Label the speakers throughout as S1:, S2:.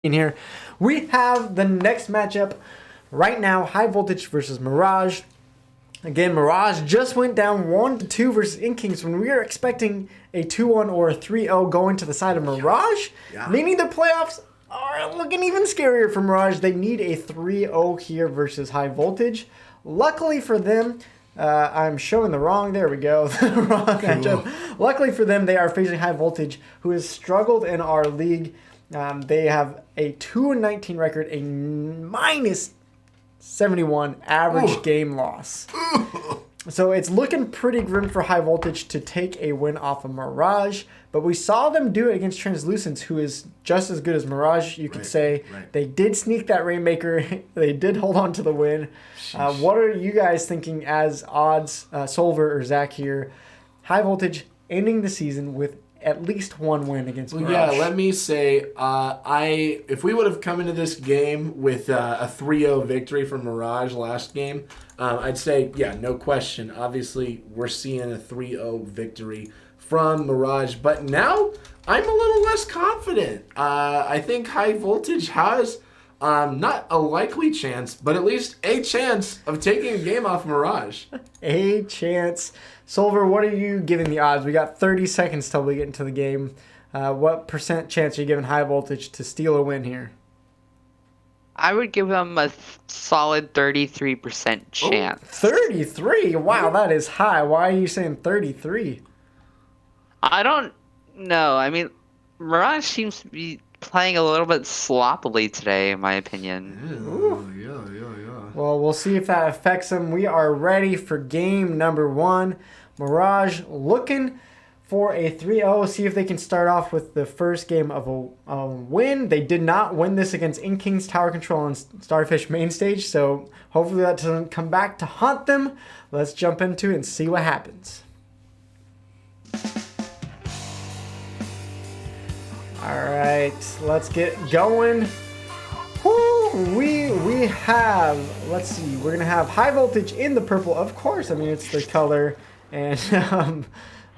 S1: in here. We have the next matchup right now, High Voltage versus Mirage. Again, Mirage just went down 1-2 versus Inkings when we were expecting a 2-1 or a 3-0 going to the side of Mirage, meaning the playoffs are looking even scarier for Mirage. They need a 3-0 here versus High Voltage. Luckily for them, I'm showing the wrong, there we go, the wrong matchup. Luckily for them, they are facing High Voltage, who has struggled in our league. They have a 2-19 record, a minus 71 average game loss. So it's looking pretty grim for High Voltage to take a win off of Mirage, but we saw them do it against Translucence, who is just as good as Mirage, you could say. They did sneak that Rainmaker. They did hold on to the win. What are you guys thinking as odds, Solver or Zach here? High Voltage ending the season with at least one win against Mirage.
S2: Yeah, let me say, if we would have come into this game with a 3-0 victory from Mirage last game, I'd say, yeah, no question. Obviously, we're seeing a 3-0 victory from Mirage, but now I'm a little less confident. I think High Voltage has not a likely chance, but at least a chance of taking a game off Mirage.
S1: A chance. Solver, what are you giving the odds? We got 30 seconds till we get into the game. What percent chance are you giving High Voltage to steal a win here?
S3: I would give them a solid 33% chance.
S1: 33? Wow, that is high. Why are you saying 33?
S3: I don't know. I mean, Mirage seems to be playing a little bit sloppily today, in my opinion.
S2: Yeah.
S1: Well, we'll see if that affects them. We are ready for game number one. Mirage looking for a 3-0. See if they can start off with the first game of a win. They did not win this against Inkings Tower Control on Starfish main stage, so hopefully that doesn't come back to haunt them. Let's jump into it and see what happens. All right, let's get going. Woo, we have, let's see, we're going to have High Voltage in the purple, of course. I mean, it's the color. And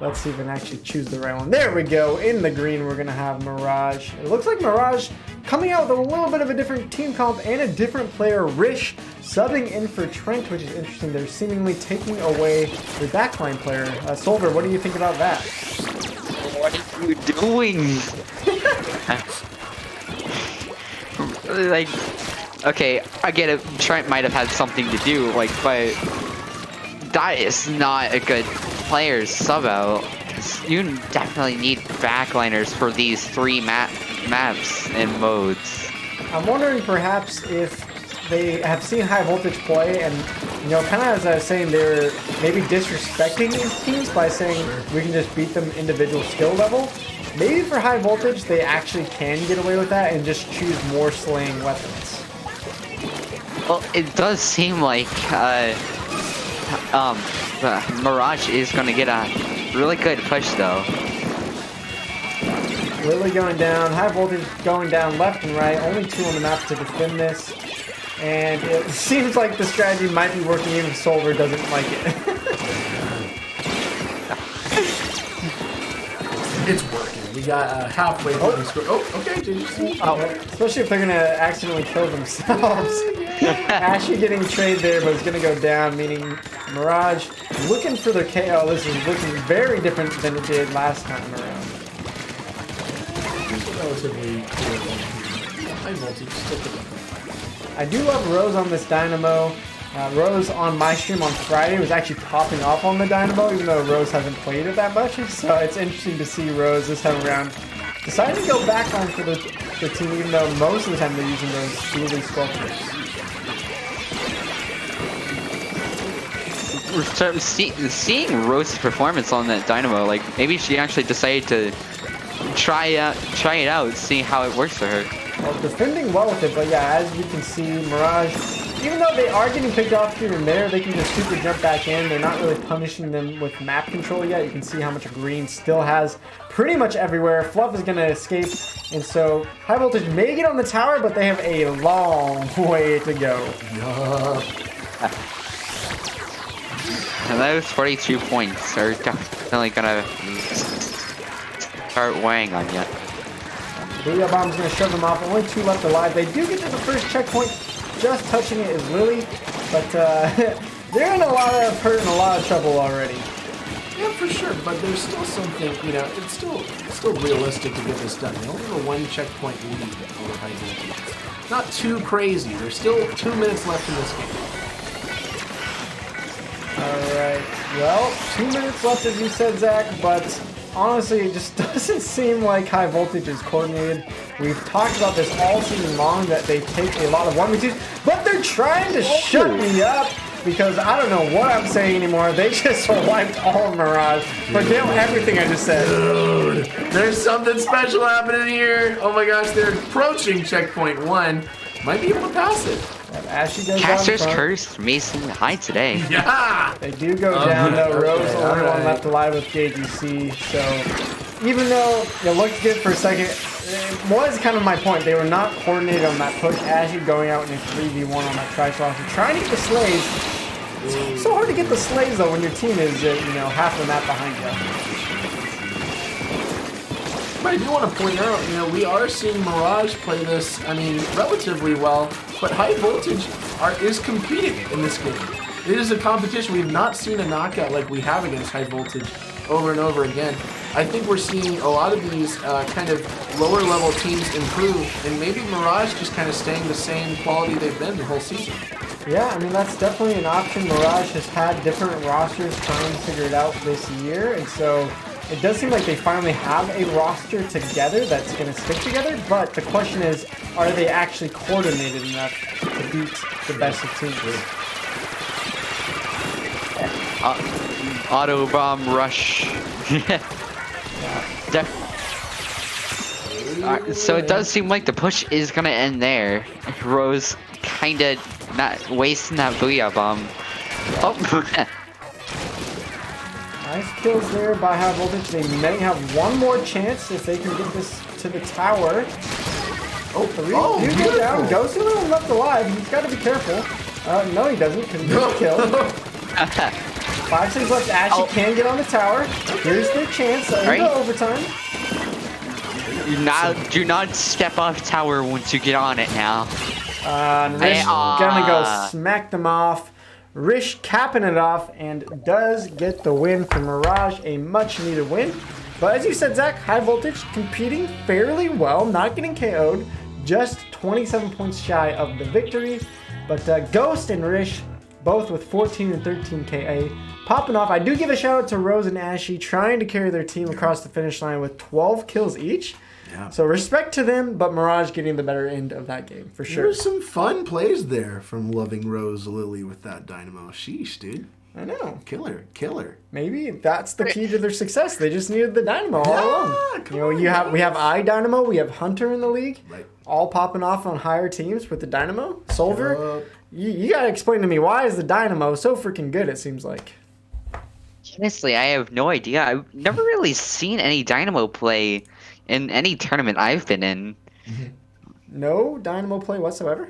S1: let's see if I can actually choose the right one. There we go. In the green, we're going to have Mirage. It looks like Mirage coming out with a little bit of a different team comp and a different player, Rish, subbing in for Trent, which is interesting. They're seemingly taking away their backline player. Solver, what do you think about that?
S3: What are you doing? Like, okay, I get it. Trent might have had something to do, like, but that is not a good player sub out. You definitely need backliners for these three maps and modes.
S1: I'm wondering perhaps if they have seen High Voltage play and, you know, kind of as I was saying, they're maybe disrespecting these teams by saying we can just beat them individual skill level. Maybe for High Voltage, they actually can get away with that and just choose more slaying weapons.
S3: Well, it does seem like Mirage is going to get a really good push, though.
S1: Lily going down, High Voltage going down left and right. Only two on the map to defend this. And it seems like the strategy might be working even if Solver doesn't like it.
S2: It's working. We got halfway through the score. Oh, okay. Did you see?
S1: Oh, especially if they're going to accidentally kill themselves. Ashy getting trade there, but it's going to go down, meaning Mirage looking for their KO. This is looking very different than it did last time around.
S2: Relatively high voltage. Still
S1: I do love Rose on this Dynamo. Rose on my stream on Friday was actually popping off on the Dynamo, even though Rose hasn't played it that much. So it's interesting to see Rose this time around deciding to go back on for the team, even though most of the time they're using those Steely Sculptures.
S3: We're seeing Rose's performance on that Dynamo. Like, maybe she actually decided to try it out, see how it works for her.
S1: Well, defending well with it, but yeah, as you can see, Mirage, even though they are getting picked off here and there, they can just super jump back in. They're not really punishing them with map control yet. You can see how much green still has pretty much everywhere. Fluff is going to escape, and so High Voltage may get on the tower, but they have a long way to go.
S3: And those 42 points are definitely going to start weighing on you.
S1: Booyah Bomb's going to shove them off. Only 2 left alive. They do get to the first checkpoint. Just touching it is Lily. But they're in a lot of hurt and a lot of trouble already.
S2: Yeah, for sure. But there's still something, you know, it's still realistic to get this done. They only have a 1 checkpoint lead over High Voltage. Not too crazy. There's still 2 minutes left in this game.
S1: Alright, well, 2 minutes left as you said, Zach, but honestly, it just doesn't seem like High Voltage is coordinated. We've talked about this all season long, that they take a lot of 1v2s, but they're trying to shut me up because I don't know what I'm saying anymore. They just wiped all of Mirage. Forget everything I just said.
S2: Dude, there's something special happening here. Oh my gosh, they're approaching checkpoint 1. Might be able to pass it.
S1: Ashy goes
S3: Caster's
S1: down front.
S3: Curse, Mason high today.
S2: Yeah!
S1: They do go down though.
S2: Okay,
S1: Rose only one
S2: alright.
S1: left alive with JGC. So even though it looked good for a second, it was kind of my point. They were not coordinated on that push. Ashy going out in a 3v1 on that Triceratops and trying to get the slays. It's so hard to get the slays though when your team is half the map behind you.
S2: But I do want to point out, we are seeing Mirage play this, relatively well, but High Voltage is competing in this game. It is a competition. We've not seen a knockout like we have against High Voltage over and over again. I think we're seeing a lot of these kind of lower level teams improve, and maybe Mirage just kind of staying the same quality they've been the whole season.
S1: Yeah, that's definitely an option. Mirage has had different rosters trying to figure it out this year, and so it does seem like they finally have a roster together that's going to stick together, but the question is, are they actually coordinated enough to beat the best of teams?
S3: Auto bomb rush. So it does seem like the push is going to end there. Rose kind of not wasting that Booyah bomb. Oh.
S1: Nice kills there by High Voltage. They may have one more chance if they can get this to the tower. Oh, three do go down. Ghost is a little left alive. He's got to be careful. No, he doesn't, because he's killed. 5 seconds left. Ashy can get on the tower. Here's their chance. Into overtime.
S3: Do not step off tower once you get on it now.
S1: Rish gonna go smack them off. Rish capping it off and does get the win for Mirage, a much needed win. But as you said, Zach, High Voltage competing fairly well, not getting KO'd, just 27 points shy of the victory. But Ghost and Rish, both with 14 and 13 KA, popping off. I do give a shout out to Rose and Ashy trying to carry their team across the finish line with 12 kills each. Yeah. So respect to them, but Mirage getting the better end of that game, for sure.
S2: There's some fun plays there from Loving Rose Lily with that Dynamo. Sheesh, dude.
S1: I know.
S2: Killer.
S1: Maybe that's the key to their success. They just needed the Dynamo all along. We have iDynamo, we have Hunter in the league,
S2: right,
S1: all popping off on higher teams with the Dynamo. Solver, you gotta explain to me, why is the Dynamo so freaking good, it seems like?
S3: Honestly, I have no idea. I've never really seen any Dynamo play in any tournament I've been in.
S1: No Dynamo play whatsoever?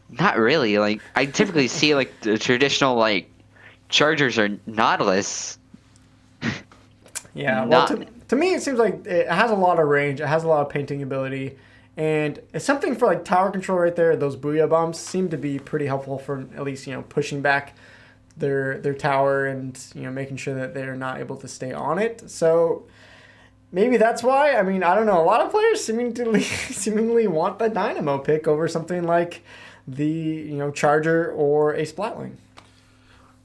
S3: Not really. Like, I typically see like the traditional like Chargers or Nautilus.
S1: Yeah, well, to me it seems like it has a lot of range, it has a lot of painting ability, and it's something for like tower control right there. Those Booyah bombs seem to be pretty helpful for at least pushing back their tower and making sure that they're not able to stay on it. So maybe that's why. I don't know. A lot of players seemingly want the Dynamo pick over something like the Charger or a Splatling.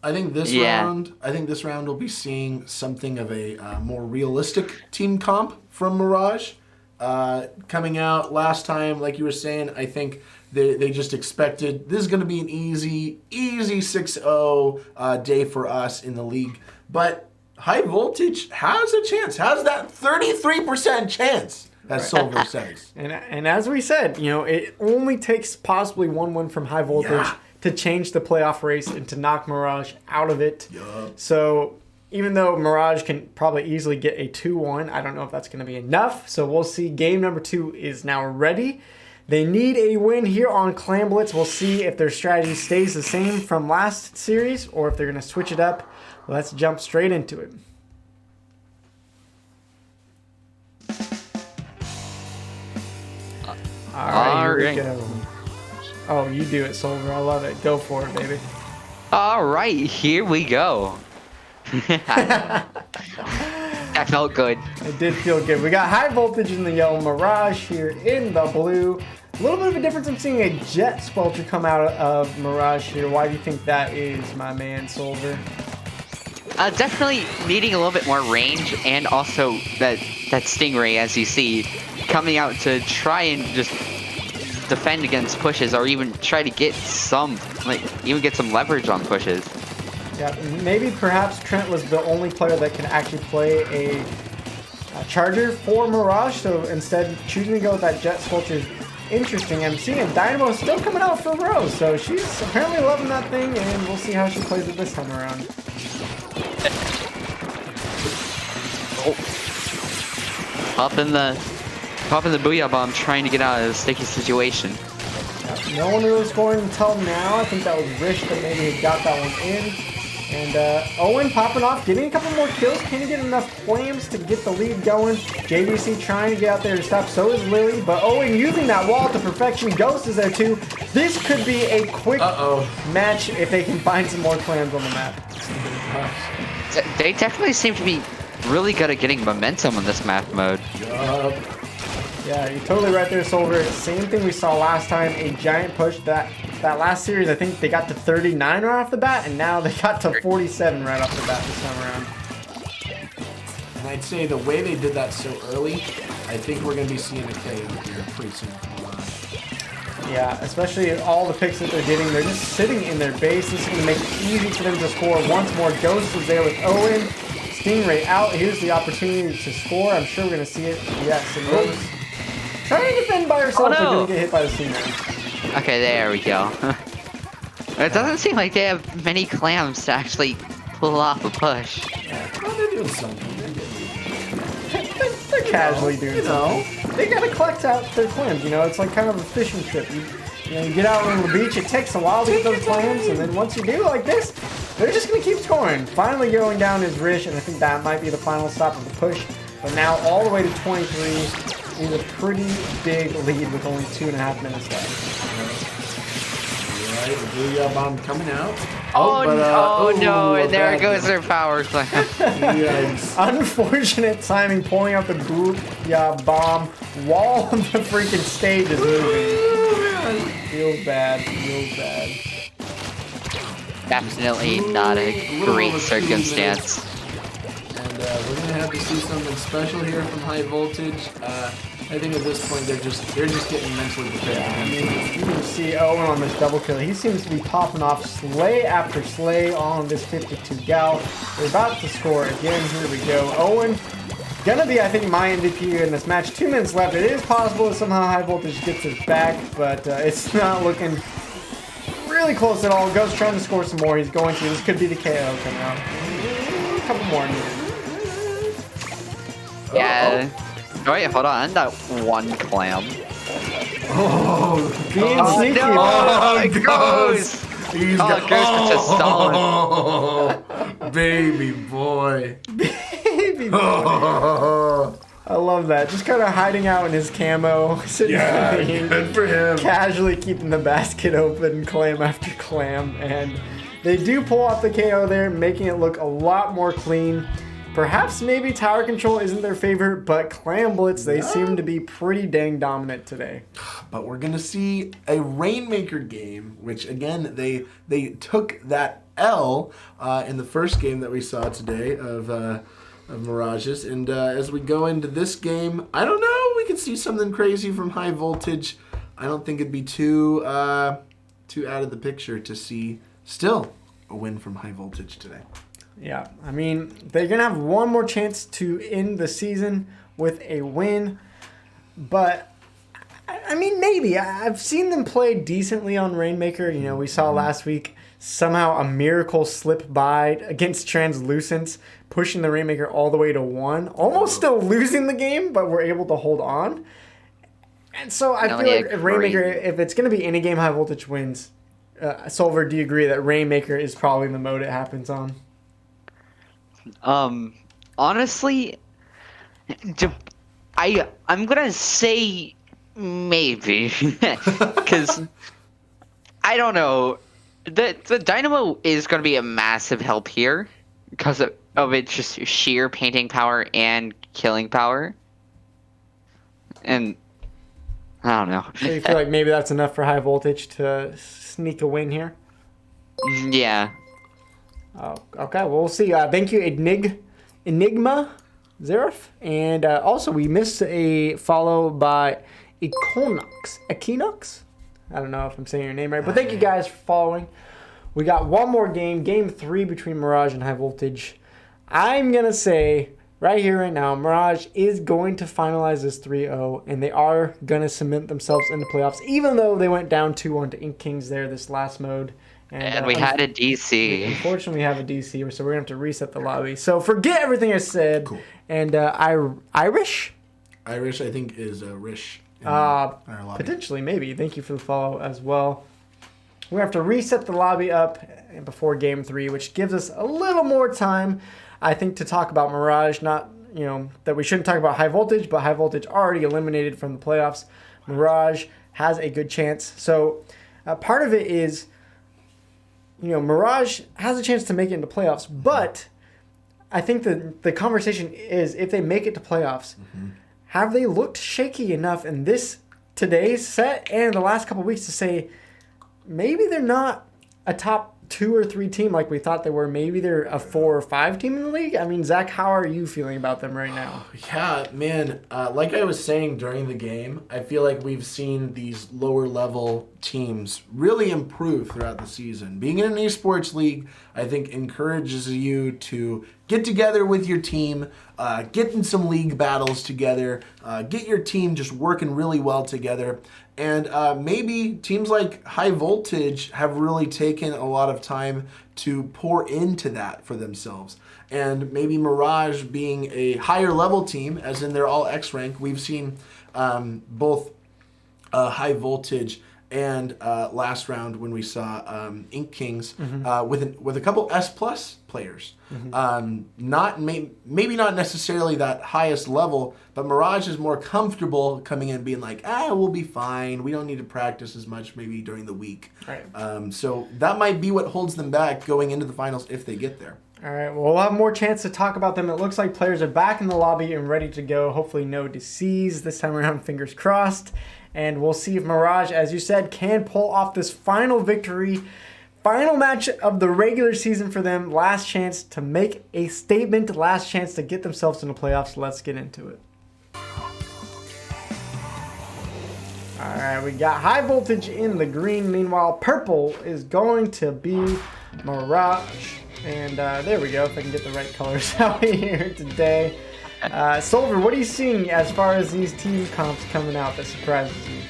S2: I think this round we'll be seeing something of a more realistic team comp from Mirage. Coming out last time, like you were saying, I think they just expected this is going to be an easy 6-0 day for us in the league. But High Voltage has a chance, has that 33% chance, as Silver says.
S1: And as we said, it only takes possibly one win from High Voltage to change the playoff race and to knock Mirage out of it.
S2: Yup.
S1: So even though Mirage can probably easily get a 2-1, I don't know if that's going to be enough. So we'll see. Game number 2 is now ready. They need a win here on Clan Blitz. We'll see if their strategy stays the same from last series or if they're going to switch it up. Let's jump straight into it. All right, here we go. Oh, you do it, Solver. I love it. Go for it, baby.
S3: All right, here we go. That felt good.
S1: It did feel good. We got high voltage in the yellow, Mirage here in the blue. A little bit of a difference. I'm seeing a jet squelcher come out of Mirage here. Why do you think that is, my man, Solver?
S3: Definitely needing a little bit more range, and also that Stingray, as you see, coming out to try and just defend against pushes, or even try to get some, even get some leverage on pushes.
S1: Yeah, maybe perhaps Trent was the only player that can actually play a charger for Mirage, so instead choosing to go with that jet sculpture is interesting. I'm seeing a Dynamo still coming out for Rose, so she's apparently loving that thing, and we'll see how she plays it this time around.
S3: Popping the Booyah Bomb, trying to get out of a sticky situation.
S1: No one really scoring until now. I think that was Rish that maybe had got that one in. And Owen popping off, getting a couple more kills. Can he get enough clams to get the lead going? JVC trying to get out there to stop. So is Lily. But Owen using that wall to perfection. Ghost is there too. This could be a quick match if they can find some more clams on the map.
S3: They definitely seem to be really good at getting momentum in this map mode.
S1: Yeah, you're totally right there, Solver. Same thing we saw last time. A giant push. That last series, I think they got to 39 right off the bat, and now they got to 47 right off the bat this time around.
S2: And I'd say the way they did that so early, I think we're going to be seeing a KO here pretty soon.
S1: Yeah, especially all the picks that they're getting. They're just sitting in their base. This is going to make it easy for them to score. Once more, Ghost is there with Owen. Stingray out. Here's the opportunity to score. I'm sure we're going to see it. Yes, and Rose trying to defend by herself. They're going to get hit by the Stingray.
S3: Okay, there we go. It doesn't seem like they have many clams to actually pull off a push.
S2: Well, they're doing something.
S1: They're casually doing something. They got to collect out their clams. You know, it's like kind of a fishing trip. You get out on the beach. It takes a while to get those clams, and then once you do like this, they're just going to keep scoring. Finally going down is Rish, and I think that might be the final stop of the push. But now all the way to 23 is a pretty big lead with only 2.5 minutes left.
S2: All right, the Booyah Bomb coming out.
S3: No, and there goes their power clam.
S1: Unfortunate timing, pulling out the Booyah Bomb. Wall of the freaking stage is moving. Feels bad, feels bad.
S3: Definitely not a great circumstance.
S2: And we're gonna have to see something special here from High Voltage. I think at this point they're just getting mentally prepared.
S1: Yeah, I mean, you can see Owen on this double kill. He seems to be popping off slay after slay on this 52 gal. They're about to score again. Here we go. Owen gonna be, I think, my MVP in this match. 2 minutes left. It is possible that somehow High Voltage gets it back, but it's not looking really close at all. Ghost trying to score some more. He's going to. This could be the KO coming out. A couple more needed.
S3: Yeah. Oh, wait, hold on. That one clam.
S1: Being sneaky.
S3: No, Ghost!
S2: He's
S3: Ghost just stolen.
S2: Baby boy.
S1: Baby boy. I love that. Just kind of hiding out in his camo.
S2: Yeah, good for him.
S1: Casually keeping the basket open, clam after clam. And they do pull off the KO there, making it look a lot more clean. Perhaps maybe tower control isn't their favorite, but Clam Blitz, they seem to be pretty dang dominant today.
S2: But we're going to see a Rainmaker game, which again, they took that L in the first game that we saw today of Mirages. And as we go into this game, I don't know, we could see something crazy from High Voltage. I don't think it'd be too out of the picture to see still a win from High Voltage today.
S1: Yeah, I mean, they're going to have one more chance to end the season with a win. But, I mean, maybe. I've seen them play decently on Rainmaker. You know, we saw last week somehow a miracle slip by against Translucence, pushing the Rainmaker all the way to 1. Almost still losing the game, but we're able to hold on. And so I feel like if Rainmaker, if it's going to be any game High Voltage wins, Solver, do you agree that Rainmaker is probably the mode it happens on?
S3: Honestly, I'm gonna say Maybe. Because I don't know. The Dynamo is going to be a massive help here because of its just sheer painting power and killing power. And I don't know.
S1: So you feel like maybe that's enough for high voltage to sneak a win here?
S3: Yeah.
S1: Oh, okay, well, we'll see. Thank you, Enigma Zerif. And also, we missed a follow by Equinox? I don't know if I'm saying your name right, but thank you guys for following. We got one more game, game 3 between Mirage and High Voltage. I'm going to say right here, right now, Mirage is going to finalize this 3-0, and they are going to cement themselves into playoffs, even though they went down 2-1 to Ink Kings there this last mode.
S3: And we had a DC.
S1: Unfortunately, we have a DC, so we're going to have to reset the lobby. So forget everything I said.
S2: Cool.
S1: And Irish?
S2: Irish, I think, is Rish. In our lobby.
S1: Potentially, maybe. Thank you for the follow as well. We have to reset the lobby up before game 3, which gives us a little more time, I think, to talk about Mirage. Not, that we shouldn't talk about High Voltage, but High Voltage already eliminated from the playoffs. Mirage has a good chance. So part of it is, Mirage has a chance to make it into playoffs, but I think the conversation is if they make it to playoffs, have they looked shaky enough in today's set and the last couple of weeks to say maybe they're not a top 2 or 3 team like we thought they were? Maybe they're a 4 or 5 team in the league? I mean, Zach, how are you feeling about them right now?
S2: Yeah, man, like I was saying during the game, I feel like we've seen these lower level teams really improve throughout the season. Being in an esports league, I think, encourages you to get together with your team, get in some league battles together, get your team just working really well together. And maybe teams like High Voltage have really taken a lot of time to pour into that for themselves. And maybe Mirage being a higher level team, as in they're all X rank, we've seen both High Voltage and last round when we saw Ink Kings with a couple S plus players. Maybe not necessarily that highest level, but Mirage is more comfortable coming in being like, we'll be fine. We don't need to practice as much maybe during the week.
S1: Right.
S2: So that might be what holds them back going into the finals if they get there.
S1: All right, well, we'll have more chance to talk about them. It looks like players are back in the lobby and ready to go. Hopefully no deceased this time around, fingers crossed. And we'll see if Mirage, as you said, can pull off this final victory. Final match of the regular season for them. Last chance to make a statement. Last chance to get themselves in the playoffs. Let's get into it. All right, we got High Voltage in the green. Meanwhile, purple is going to be Mirage. And there we go, if I can get the right colors out here today. Solver, what are you seeing as far as these team comps coming out that surprises you?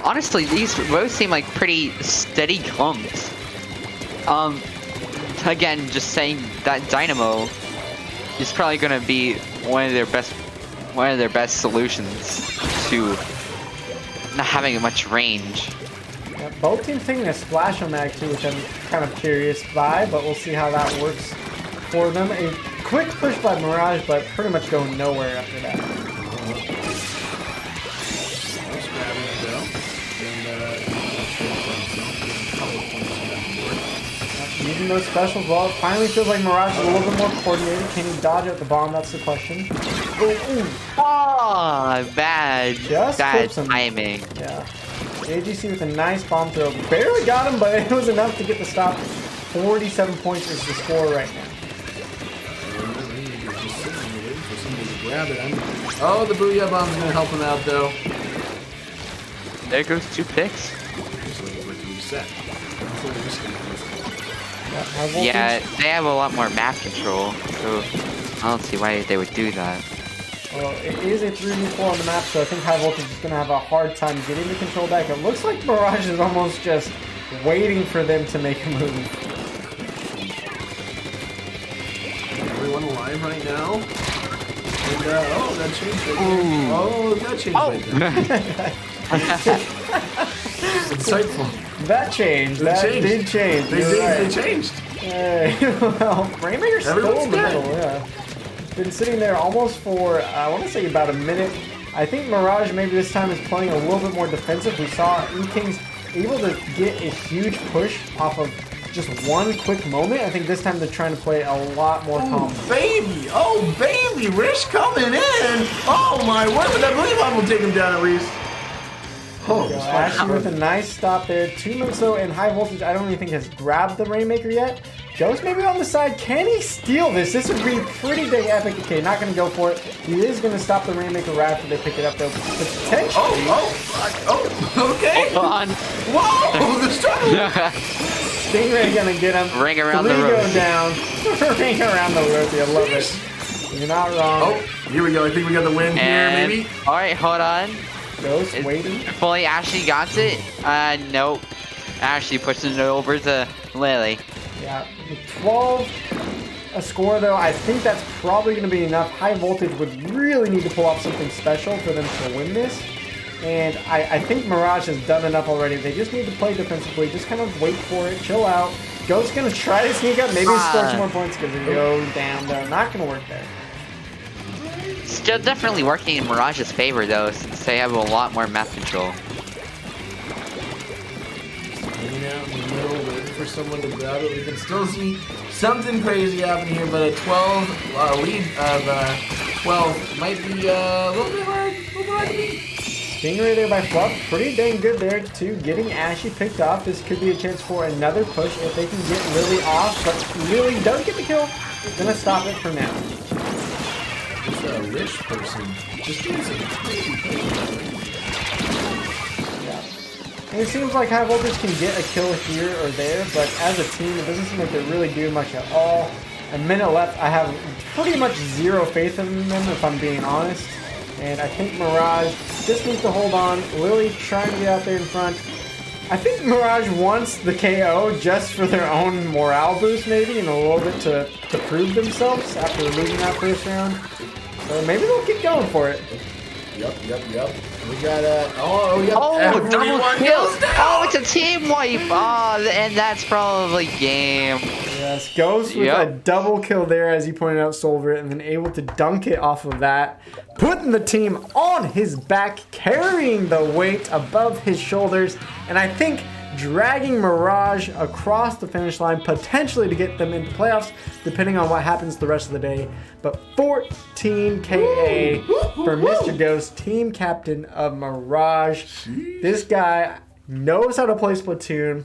S3: Honestly, these both seem like pretty steady clumps. Again, just saying that Dynamo is probably going to be one of their best solutions to not having much range.
S1: Yeah, both teams taking a splash on mag too, which I'm kind of curious by, but we'll see how that works for them. A quick push by Mirage, but pretty much going nowhere after that. Using those specials well, it finally feels like Mirage is a little bit more coordinated. Can he dodge out the bomb? That's the question.
S3: Bad.
S1: Just
S3: bad
S1: clips him.
S3: timing.
S1: Yeah. AGC with a nice bomb throw. Barely got him, but it was enough to get the stop. 47 points is the score right now.
S2: Oh, the Booyah Bomb's going to help him out, though.
S3: There goes 2 picks. Yeah, they have a lot more map control, so I don't see why they would do that.
S1: Well, it is a 3v4 on the map, so I think High Voltage is going to have a hard time getting the control back. It looks like Mirage is almost just waiting for them to make a move.
S2: Everyone alive right now. And, oh, that changed right there. Oh, that changed right there. Insightful.
S1: That changed. That did change.
S2: They changed.
S1: Well, Rainmaker's still in the
S2: Everyone's
S1: middle, yeah. Been sitting there almost for, I want to say about a minute I think Mirage maybe this time is playing a little bit more defensive. We saw Kings able to get a huge push off of just one quick moment. I think this time they're trying to play a lot more calm.
S2: Oh, baby. Rish coming in. Oh, my word. But I believe I will take him down at least. Oh,
S1: Ashley with a nice stop there. 2 minutes though, and High Voltage I don't even think has grabbed the Rainmaker yet. Ghost maybe on the side. Can he steal this? This would be pretty dang epic. Okay, not going to go for it. He is going to stop the Rainmaker right after they pick it up though. Potentially.
S2: Okay.
S3: Hold on.
S2: Whoa, the struggle.
S1: Stingray going to get him.
S3: Ring around the
S1: Three
S3: road.
S1: go down. Ring around the road. I love it. You're not wrong.
S2: Oh, here we go. I think we got the win here, maybe.
S3: All right, hold on.
S1: Ghost waiting.
S3: Fully Ashley got it. Nope. Ashley pushing it over to Lily.
S1: Yeah, 12 a score though. I think that's probably going to be enough. High Voltage would really need to pull off something special for them to win this. And I think Mirage has done enough already. They just need to play defensively. Just kind of wait for it, chill out. Ghost's going to try to sneak up. Maybe score some more points because it goes down there. Not going to work there.
S3: Still definitely working in Mirage's favor though, since they have a lot more map control.
S2: Hanging out in the middle, waiting for someone to grab it. We can still see something crazy happening here, but a 12 lead of 12 might be a little bit hard to beat.
S1: Stingray there by Fluff. Pretty dang good there too. Getting Ashy picked off. This could be a chance for another push if they can get Lily off. But Lily does get the kill. Gonna stop it for now.
S2: It's a rich person. Just doing some crazy things.
S1: And it seems like High Voltage can get a kill here or there, but as a team, it doesn't seem like they're really doing much at all. A minute left. I have pretty much zero faith in them, if I'm being honest. And I think Mirage just needs to hold on. Lily trying to get out there in front. I think Mirage wants the KO just for their own morale boost, maybe, and a little bit to prove themselves after losing that first round. So maybe they'll keep going for it.
S2: Yep. We got yep.
S3: Oh,
S2: Everyone
S3: double kill!
S2: goes down.
S3: Oh, it's a team wipe! Oh, and that's probably game.
S1: Yes, Ghost with a double kill there, as you pointed out, Solver, and then able to dunk it off of that, putting the team on his back, carrying the weight above his shoulders, and I think dragging Mirage across the finish line, potentially to get them into playoffs, depending on what happens the rest of the day. But 14 KA for Mr. Ghost, team captain of Mirage. This guy knows how to play Splatoon,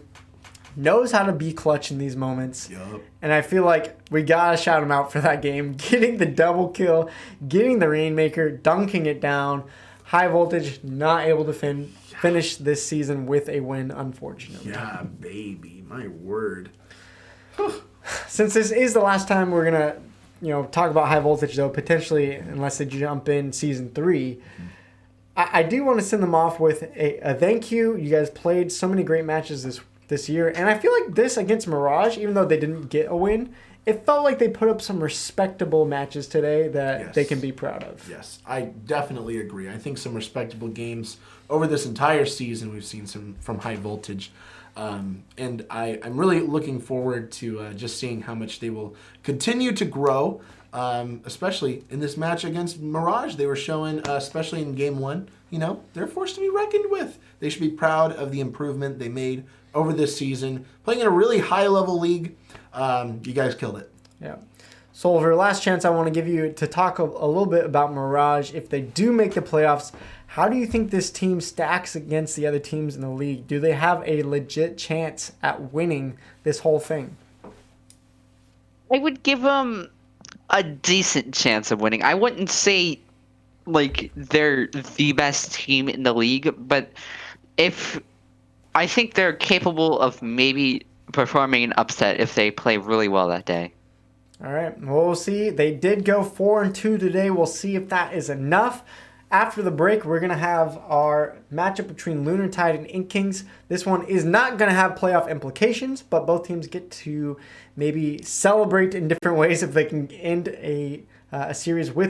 S1: knows how to be clutch in these moments.
S2: Yup.
S1: And I feel like we gotta shout him out for that game. Getting the double kill, getting the Rainmaker, dunking it down. High Voltage not able to finish this season with a win, unfortunately.
S2: Yeah, baby. My word.
S1: Since this is the last time we're gonna, talk about High Voltage though, potentially unless they jump in season 3, I do want to send them off with a thank you. You guys played so many great matches this year, and I feel like this against Mirage, even though they didn't get a win, it felt like they put up some respectable matches today that they can be proud of.
S2: Yes, I definitely agree. I think some respectable games over this entire season we've seen some from High Voltage. And I'm really looking forward to just seeing how much they will continue to grow, especially in this match against Mirage. They were showing, especially in Game 1, they're a force to be reckoned with. They should be proud of the improvement they made over this season. Playing in a really high-level league, you guys killed it.
S1: Yeah. Solver, last chance I want to give you to talk a little bit about Mirage. If they do make the playoffs, how do you think this team stacks against the other teams in the league? Do they have a legit chance at winning this whole thing?
S3: I would give them a decent chance of winning. I wouldn't say they're the best team in the league, but I think they're capable of maybe performing an upset if they play really well that day.
S1: All right, well, we'll see. They did go 4-2 today. We'll see if that is enough. After the break, we're going to have our matchup between Lunar Tide and Ink Kings. This one is not going to have playoff implications, but both teams get to maybe celebrate in different ways if they can end a series with